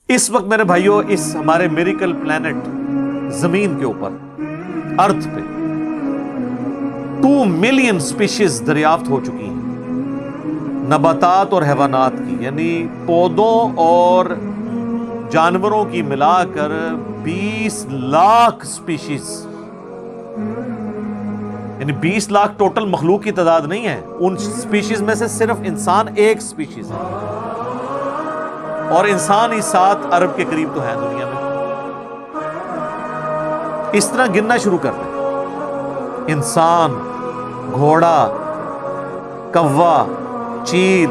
اس وقت میرے بھائیوں اس ہمارے میریکل پلانٹ زمین کے اوپر ارتھ پہ 2 ملین سپیشیز دریافت ہو چکی ہیں نباتات اور حیوانات کی، یعنی پودوں اور جانوروں کی ملا کر 20 لاکھ سپیشیز، یعنی 20 لاکھ ٹوٹل مخلوق کی تعداد نہیں ہے، ان سپیشیز میں سے صرف انسان ایک سپیشیز ہے، اور انسان ہی 7 ارب کے قریب تو ہے دنیا میں۔ اس طرح گننا شروع کر دیں، انسان، گھوڑا، کوا، چیل،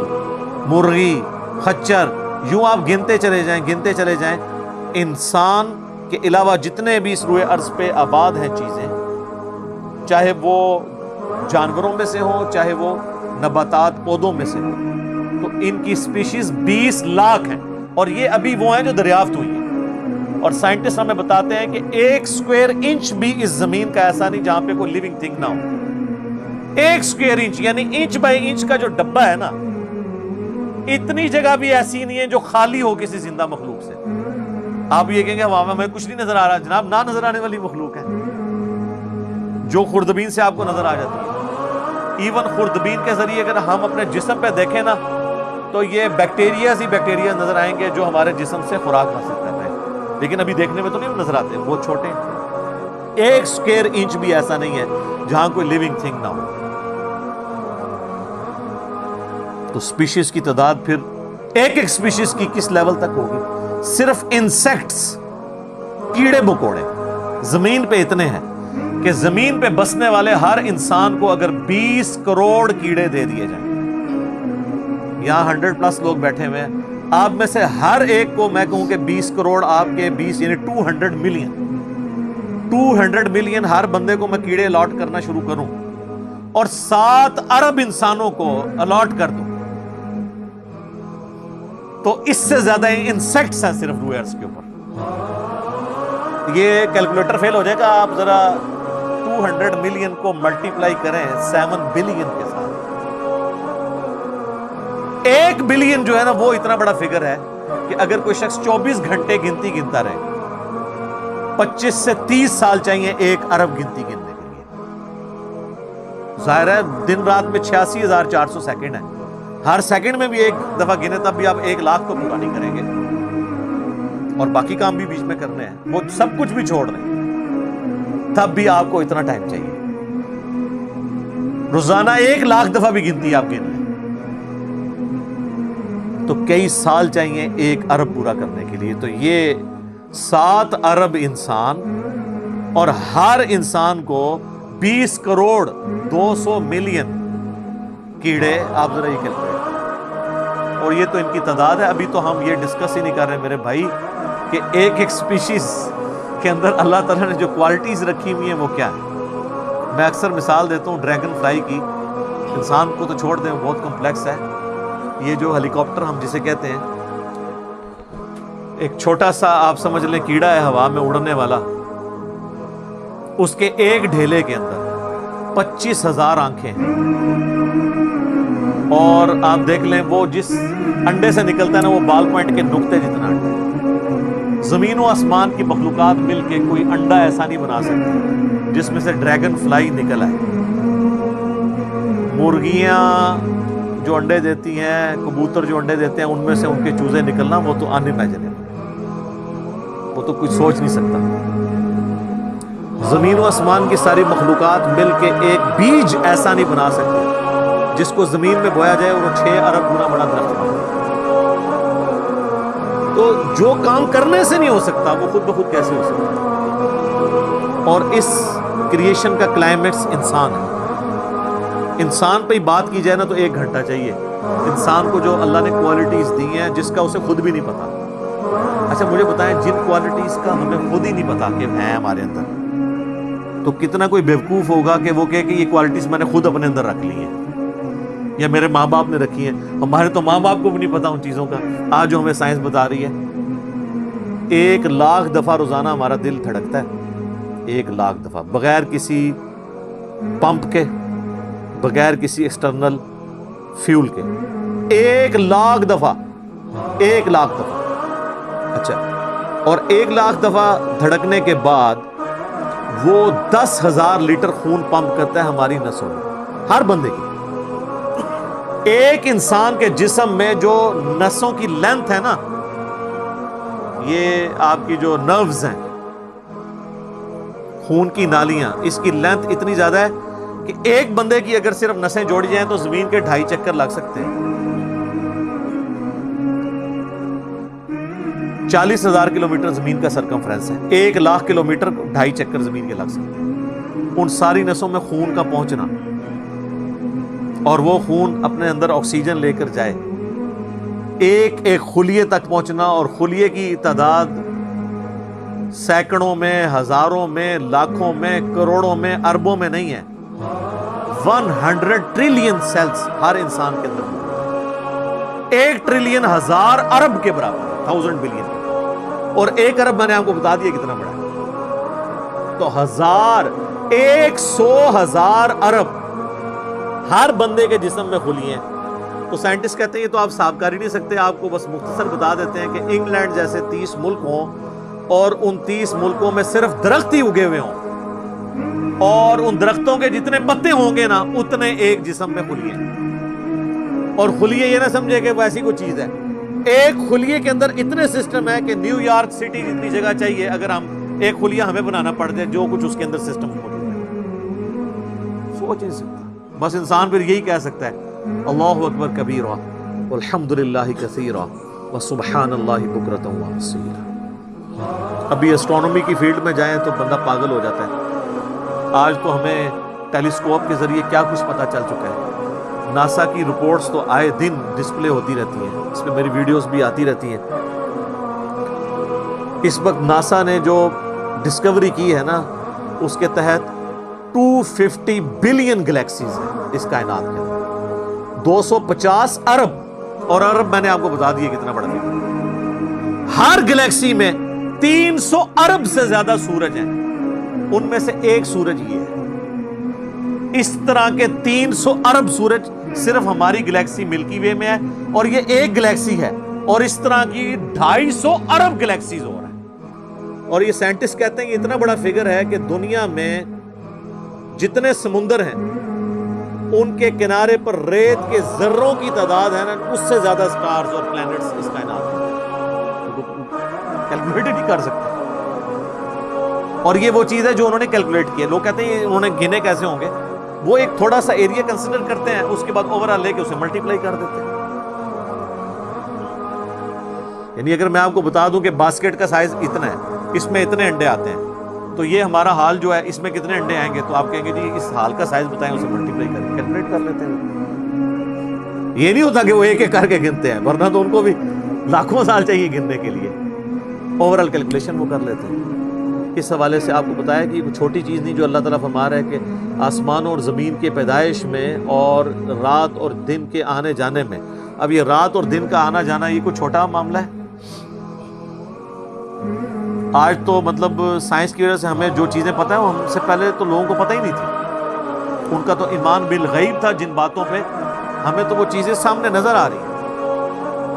مرغی، خچر، یوں آپ گنتے چلے جائیں انسان کے علاوہ جتنے بھی اس روئے ارض پہ آباد ہیں چیزیں، چاہے وہ جانوروں میں سے ہوں چاہے وہ نباتات پودوں میں سے ہوں، تو ان کی سپیشیز 20 لاکھ ہیں، اور یہ ابھی وہ ہیں جو دریافت ہوئی ہیں۔ اور سائنٹسٹ ہمیں بتاتے ہیں کہ 1 اسکوائر انچ بھی اس زمین کا ایسا نہیں جہاں پہ کوئی لیونگ تھنگ نہ ہو۔ 1 اسکوائر انچ یعنی انچ بائی انچ کا جو ڈبہ ہے نا، اتنی جگہ بھی ایسی نہیں ہے جو خالی ہو کسی زندہ مخلوق سے۔ آپ یہ کہیں گے وہاں ہمیں کچھ نہیں نظر آ رہا، جناب نہ نظر آنے والی مخلوق ہے جو خوردبین سے آپ کو نظر آ جاتی ہے۔ ایون خوردبین کے ذریعے اگر ہم اپنے جسم پہ دیکھیں نا تو یہ بیکٹیریاز ہی بیکٹیریاز نظر آئیں گے جو ہمارے جسم سے خوراک حاصل کر رہے ہیں، لیکن ابھی دیکھنے میں تو نہیں نظر آتے، وہ چھوٹے ہیں۔ 1 اسکوائر انچ بھی ایسا نہیں ہے جہاں کوئی لیونگ تھنگ نہ ہو۔ تو سپیشیز کی تعداد پھر ایک سپیشیز کی کس لیول تک ہوگی؟ صرف انسیکٹس، کیڑے مکوڑے زمین پہ اتنے ہیں کہ زمین پہ بسنے والے ہر انسان کو اگر 20 کروڑ کیڑے دے دیے جائیں، یہاں 100+ لوگ بیٹھے ہوئے ہیں، آپ میں سے ہر ایک کو میں کہوں کہ 20 کروڑ آپ کے 20 یعنی 200 ملین ہر بندے کو میں کیڑے الاٹ کرنا شروع کروں اور 7 ارب انسانوں کو الاٹ کر دوں، تو اس سے زیادہ انسیکٹس ہیں صرف روئے ارض کے اوپر۔ یہ کیلکولیٹر فیل ہو جائے گا، آپ ذرا 200 ملین کو ملٹیپلائی کریں 7 بلین کے ساتھ۔ 1 بلین جو ہے نا وہ اتنا بڑا فگر ہے کہ اگر کوئی شخص 24 گھنٹے گنتی گنتا رہے، 25 سے 30 سال چاہیے 1 ارب گنتی گننے کے لیے۔ ظاہر ہے دن رات میں 86,400 سیکنڈ ہے، ہر سیکنڈ میں بھی 1 دفعہ گنے تب بھی آپ 1 لاکھ کو پورا نہیں کریں گے، اور باقی کام بھی بیچ میں کرنے ہیں، وہ سب کچھ بھی چھوڑ دیں تب بھی آپ کو اتنا ٹائم چاہیے۔ روزانہ 1 لاکھ دفعہ بھی گنتی آپ گن لیں تو کئی سال چاہیے 1 ارب پورا کرنے کے لیے۔ تو یہ 7 ارب انسان، اور ہر انسان کو 20 کروڑ 200 ملین کیڑے، آپ ذرا یہ کیلکولیٹ کریں، اور یہ تو ان کی تعداد ہے۔ ابھی تو ہم یہ ڈسکس ہی نہیں کر رہے میرے بھائی کہ ایک سپیشیز کے اندر اللہ تعالیٰ نے جو کوالٹیز رکھی ہوئی ہیں وہ کیا ہے۔ میں اکثر مثال دیتا ہوں ڈریگن فلائی کی، انسان کو تو چھوڑ دیں بہت کمپلیکس ہے۔ یہ جو ہیلی کاپٹر ہم جسے کہتے ہیں، ایک چھوٹا سا آپ سمجھ لیں کیڑا ہے ہوا میں اڑنے والا، اس کے ایک ڈھیلے کے اندر 25,000 آنکھیں ہیں، اور آپ دیکھ لیں وہ جس انڈے سے نکلتا ہے نا وہ بال پوائنٹ کے نقطے جتنا انڈا ہے۔ زمین و آسمان کی مخلوقات مل کے کوئی انڈا ایسا نہیں بنا سکتی جس میں سے ڈریگن فلائی نکل آئے۔ مرغیاں جو انڈے دیتی ہیں، کبوتر جو انڈے دیتے ہیں، ان میں سے ان کے چوزے نکلنا وہ تو انِمیجنیبل، وہ تو کوئی سوچ نہیں سکتا۔ زمین و آسمان کی ساری مخلوقات مل کے ایک بیج ایسا نہیں بنا سکتے جس کو زمین میں بویا جائے اور وہ 6 ارب گنا بڑا درخت بنے۔ تو جو کام کرنے سے نہیں ہو سکتا وہ خود بخود کیسے ہو سکتا؟ اور اس کریشن کا کلائمیکس انسان ہے۔ انسان پہ ہی بات کی جائے نا تو 1 گھنٹہ چاہیے انسان کو، جو اللہ نے کوالٹیز دی ہیں جس کا اسے خود بھی نہیں پتا۔ اچھا مجھے بتائیں، جن کوالٹیز کا ہمیں خود ہی نہیں پتا کہ ہیں ہمارے اندر، تو کتنا کوئی بیوقوف ہوگا کہ وہ کہے کہ یہ کوالٹیز میں نے خود اپنے اندر رکھ لی ہیں یا میرے ماں باپ نے رکھی ہیں۔ ہمارے تو ماں باپ کو بھی نہیں پتا ان چیزوں کا، آج جو ہمیں سائنس بتا رہی ہے۔ 1 لاکھ دفعہ روزانہ ہمارا دل دھڑکتا ہے، 1 لاکھ دفعہ، بغیر کسی پمپ کے، بغیر کسی ایکسٹرنل فیول کے، 1 لاکھ دفعہ، 1 لاکھ دفعہ۔ اچھا، اور 1,00,000 دفعہ دھڑکنے کے بعد وہ 10,000 لیٹر خون پمپ کرتا ہے ہماری نسوں میں، ہر بندے کی۔ ایک انسان کے جسم میں جو نسوں کی لینتھ ہے نا، یہ آپ کی جو نروز ہیں، خون کی نالیاں، اس کی لینتھ اتنی زیادہ ہے کہ ایک بندے کی اگر صرف نسیں جوڑی جائیں تو زمین کے 2.5 چکر لگ سکتے ہیں۔ 40,000 کلومیٹر زمین کا سرکمفرنس ہے، 1,00,000 کلومیٹر 2.5 چکر زمین کے لگ سکتے ہیں۔ ان ساری نسوں میں خون کا پہنچنا اور وہ خون اپنے اندر آکسیجن لے کر جائے، ایک ایک خلیے تک پہنچنا، اور خلیے کی تعداد سینکڑوں میں، ہزاروں میں، لاکھوں میں، کروڑوں میں، اربوں میں نہیں ہے۔ 100 ٹریلین سیلز ہر انسان کے اندر، 1 ٹریلین 1000 ارب کے برابر ہے، 1000 بلین، اور 1 ارب میں نے آپ کو بتا دیا کتنا بڑا ہے۔ تو 100,000 ارب ہر بندے کے جسم میں خلیے ہیں۔ تو سائنٹسٹ کہتے ہیں یہ تو آپ حساب کر ہی نہیں سکتے، آپ کو بس مختصر بتا دیتے ہیں کہ انگلینڈ جیسے 30 ملک ہوں اور ان 30 ملکوں میں صرف درخت ہی اگے ہوئے ہوں، اور ان درختوں کے جتنے پتے ہوں گے نا اتنے ایک جسم میں خلیے ہیں۔ اور خلیے یہ نہ سمجھے کہ ویسی کوئی چیز ہے، ایک خلیے کے اندر اتنے سسٹم ہے کہ نیو یارک سٹی جتنی جگہ چاہیے، اگر ہم ایک خلیہ ہمیں بنانا پڑ جائے جو کچھ اس کے اندر سسٹم موجود ہے، سوچ نہیں سکتا۔ بس انسان پھر یہی کہہ سکتا ہے اللہ اکبر کبیرہ والحمد للہ کثیرہ وسبحان اللہ بکرۃ واصیلا۔ ابھی اسٹرانومی کی فیلڈ میں جائیں تو بندہ پاگل ہو جاتا ہے۔ آج تو ہمیں ٹیلیسکوپ کے ذریعے کیا کچھ پتہ چل چکا ہے۔ ناسا کی رپورٹس تو آئے دن ڈسپلے ہوتی رہتی ہیں، اس میں میری ویڈیوز بھی آتی رہتی ہیں۔ اس وقت ناسا نے جو ڈسکوری کی ہے نا، اس کے تحت 250 بلین گلیکسیز ہیں اس کائنات کے اندر، 250 ارب، اور ارب میں نے آپ کو بتا دیا کتنا بڑا ہے۔ ہر گلیکسی میں 300 ارب سے زیادہ سورج ہیں، ان میں سے ایک سورج یہ ہے۔ اس طرح کے 300 ارب سورج صرف ہماری گلیکسی ملکی وے میں ہے، اور یہ ایک گلیکسی ہے، اور اس طرح کی 250 ارب گلیکسیز ہو رہا ہے۔ اور یہ سائنٹسٹ کہتے ہیں کہ اتنا بڑا فگر ہے کہ دنیا میں جتنے سمندر ہیں ان کے کنارے پر ریت کے ذروں کی تعداد ہے نا، اس سے زیادہ سٹارز اور پلینٹس اس کائنات میں، کیلکولیٹ نہیں کر سکتے۔ اور یہ وہ چیز ہے جو انہوں نے کیلکولیٹ کی ہے۔ لوگ کہتے ہیں انہوں نے گنے کیسے ہوں گے، وہ ایک تھوڑا سا ایریا کنسیڈر کرتے ہیں، اس کے بعد اوور آل لے کے اسے ملٹیپلائی کر دیتے ہیں۔ یعنی اگر میں آپ کو بتا دوں کہ باسکٹ کا سائز اتنا ہے، اس میں اتنے انڈے آتے ہیں، تو یہ ہمارا حال جو ہے اس میں کتنے انڈے آئیں گے، تو آپ کہیں گے جی اس حال کا سائز بتائیں، اسے ملٹیپلائی کر کے کیلکولیٹ کر لیتے ہیں۔ یہ نہیں ہوتا کہ وہ ایک ایک کر کے گنتے ہیں، ورنہ تو ان کو بھی لاکھوں سال چاہیے گننے کے لیے۔ اوور آل کیلکولیشن وہ کر لیتے ہیں۔ اس حوالے سے آپ کو بتایا کہ یہ چھوٹی چیز نہیں جو اللہ تعالیٰ فرما رہا ہے کہ آسمانوں اور زمین کے پیدائش میں اور رات اور دن کے آنے جانے میں، اب یہ رات اور دن کا آنا جانا یہ کوئی چھوٹا معاملہ ہے؟ آج تو مطلب سائنس کی وجہ سے ہمیں جو چیزیں پتہ ہیں وہ ہم سے پہلے تو لوگوں کو پتہ ہی نہیں تھی۔ ان کا تو ایمان بالغیب تھا جن باتوں پہ، ہمیں تو وہ چیزیں سامنے نظر آ رہی ہیں۔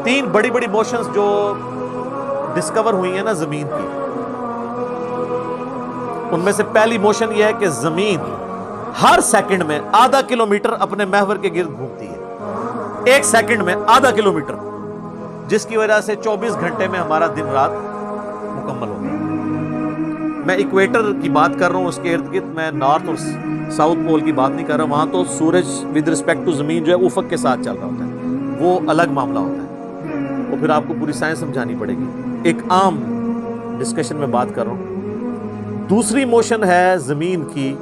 3 بڑی بڑی موشنز جو ڈسکور ہوئی ہیں نا زمین کی، ان میں سے پہلی موشن یہ ہے کہ زمین ہر سیکنڈ میں آدھا کلومیٹر اپنے محور کے گرد گھومتی ہے، 1 سیکنڈ میں آدھا کلومیٹر، جس کی وجہ سے 24 گھنٹے میں ہمارا دن رات مکمل ہو گیا۔ میں ایکویٹر کی بات کر رہا ہوں، اس کے ارد گرد، میں نارتھ اور ساؤتھ پول کی بات نہیں کر رہا ہوں۔ وہاں تو سورج ود رسپیکٹ ٹو زمین جو ہے افق کے ساتھ چل رہا ہوتا ہے، وہ الگ معاملہ ہوتا ہے، وہ پھر آپ کو پوری سائنس سمجھانی پڑے گی۔ ایک عام ڈسکشن میں بات کر رہا ہوں۔ دوسری موشن ہے زمین کی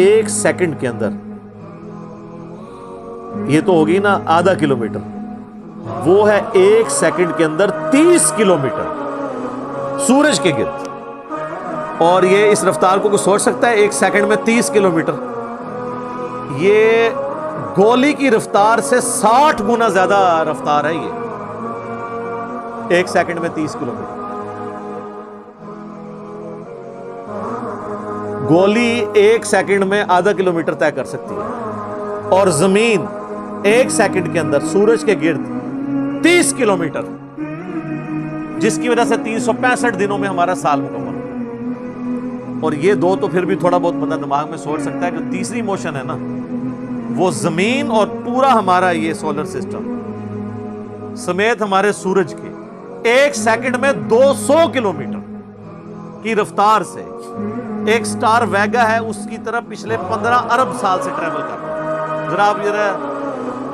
1 سیکنڈ کے اندر، یہ تو ہوگی نا آدھا کلومیٹر، وہ ہے 1 سیکنڈ کے اندر 30 کلومیٹر سورج کے گرد۔ اور یہ اس رفتار کو کوئی سوچ سکتا ہے؟ 1 سیکنڈ میں 30 کلومیٹر، یہ گولی کی رفتار سے 60 گنا زیادہ رفتار ہے۔ یہ 1 سیکنڈ میں 30 کلومیٹر، گولی 1 سیکنڈ میں آدھا کلومیٹر طے کر سکتی ہے، اور زمین 1 سیکنڈ کے اندر سورج کے گرد 30 کلومیٹر۔ جس کی وجہ سے 365 دنوں میں ہمارا سال مکمل ہوتا ہے. اور یہ دو تو پھر بھی تھوڑا بہت بندہ دماغ میں سوچ سکتا ہے. جو تیسری موشن ہے نا وہ زمین اور پورا ہمارا یہ سولر سسٹم سمیت ہمارے سورج کے 1 سیکنڈ میں 200 کلومیٹر کی رفتار سے ایک سٹار ویگا ہے اس کی طرف پچھلے 15 ارب سال سے ٹریول کر رہا ہے. ذرا آپ ذرا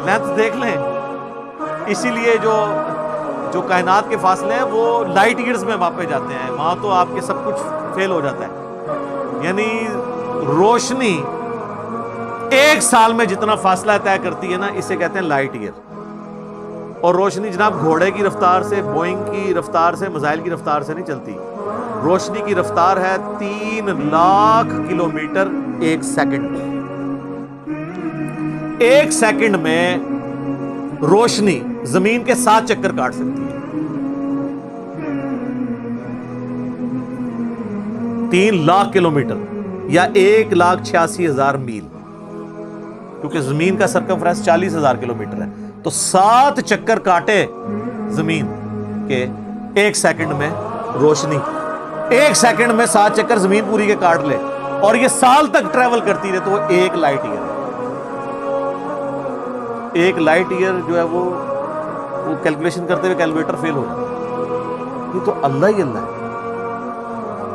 لینتھ دیکھ لیں. اسی لیے جو کائنات کے فاصلے ہیں وہ لائٹ ایئرز میں ماپے جاتے ہیں. وہاں تو آپ کے سب کچھ فیل ہو جاتا ہے. یعنی روشنی 1 سال میں جتنا فاصلہ طے کرتی ہے نا اسے کہتے ہیں لائٹ ایئر. اور روشنی جناب گھوڑے کی رفتار سے، بوئنگ کی رفتار سے، میزائل کی رفتار سے نہیں چلتی. روشنی کی رفتار ہے 3 لاکھ کلومیٹر 1 سیکنڈ میں. 1 سیکنڈ میں روشنی زمین کے 7 چکر کاٹ سکتی ہے. 3 لاکھ کلومیٹر یا 1,86,000 میل، کیونکہ زمین کا سرکمفرنس 40,000 کلومیٹر ہے. تو 7 چکر کاٹے زمین کے 1 سیکنڈ میں روشنی. 1 سیکنڈ میں 7 چکر زمین پوری کے کاٹ لے اور یہ سال تک ٹریول کرتی رہے تو وہ 1 لائٹ ایئر ہے. 1 لائٹ ایئر جو ہے وہ کیلکولیشن کرتے ہوئے کیلکولیٹر فیل ہو جاتا ہے. یہ تو اللہ ہی اللہ ہے.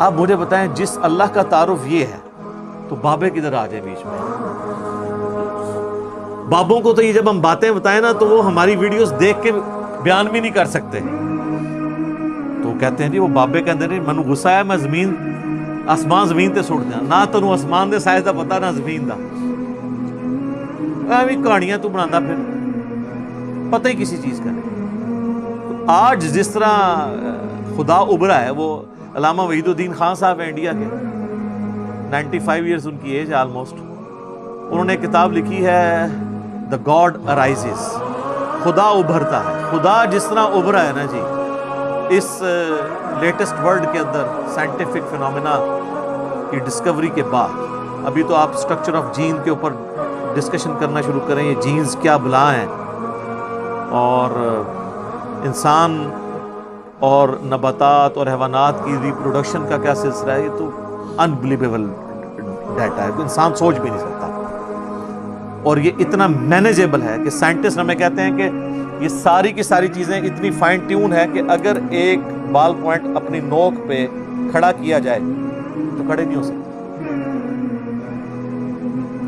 آپ مجھے بتائیں جس اللہ کا تعارف یہ ہے تو بابے کدھر آ جائے بیچ میں. بابوں کو تو یہ جب ہم باتیں بتائیں نا تو وہ ہماری ویڈیوز دیکھ کے بیان بھی نہیں کر سکتے. تو کہتے ہیں جی وہ بابے کہتے ہیں مینوں غصہ ہے میں زمین آسمان زمین تے سٹ دیا. نہ تینوں آسمان دے سائز دا پتا نہ زمین دا. ایویں کہانیاں تو بنانا پھر پتہ ہی کسی چیز کا نہیں. آج جس طرح خدا ابھرا ہے وہ علامہ وحید الدین خان صاحب ہیں انڈیا کے. 95 ایئرز ان کی ایج آلموسٹ. انہوں نے کتاب لکھی ہے دا گاڈ ارائزز. خدا ابھرتا ہے. خدا جس طرح ابھرا ہے نا جی اس لیٹسٹ ورلڈ کے اندر سائنٹیفک فینومینا کی ڈسکوری کے بعد. ابھی تو آپ سٹرکچر آف جین کے اوپر ڈسکشن کرنا شروع کریں. یہ جینز کیا بلا ہیں اور انسان اور نباتات اور حیوانات کی ریپروڈکشن کا کیا سلسلہ ہے. یہ تو انبلیویبل ڈیٹا ہے. انسان سوچ بھی نہیں سکتا. اور یہ اتنا مینیجیبل ہے کہ سائنٹسٹ ہمیں کہتے ہیں کہ یہ ساری کی ساری چیزیں اتنی فائن ٹیون ہے کہ اگر ایک بال پوائنٹ اپنی نوک پہ کھڑا کیا جائے تو کھڑے نہیں ہو سکتے.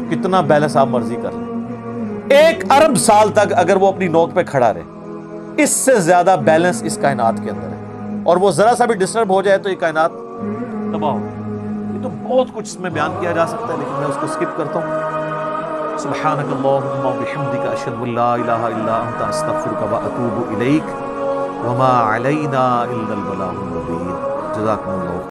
کتنا بیلنس آپ مرضی کر لیں 1 ارب سال تک اگر وہ اپنی نوک پہ کھڑا رہے اس سے زیادہ بیلنس اس کائنات کے اندر ہے. اور وہ ذرا سا بھی ڈسٹرب ہو جائے تو یہ کائنات تباہ ہو. یہ تو بہت کچھ اس میں بیان کیا جا سکتا ہے لیکن میں اس کو اسکپ کرتا ہوں. سبحانک اللہم وبحمدک اشہد ان لا الہ الا انت استغفرک واتوب الیک وما علینا الا البلاغ المبین. جزاکم اللہ.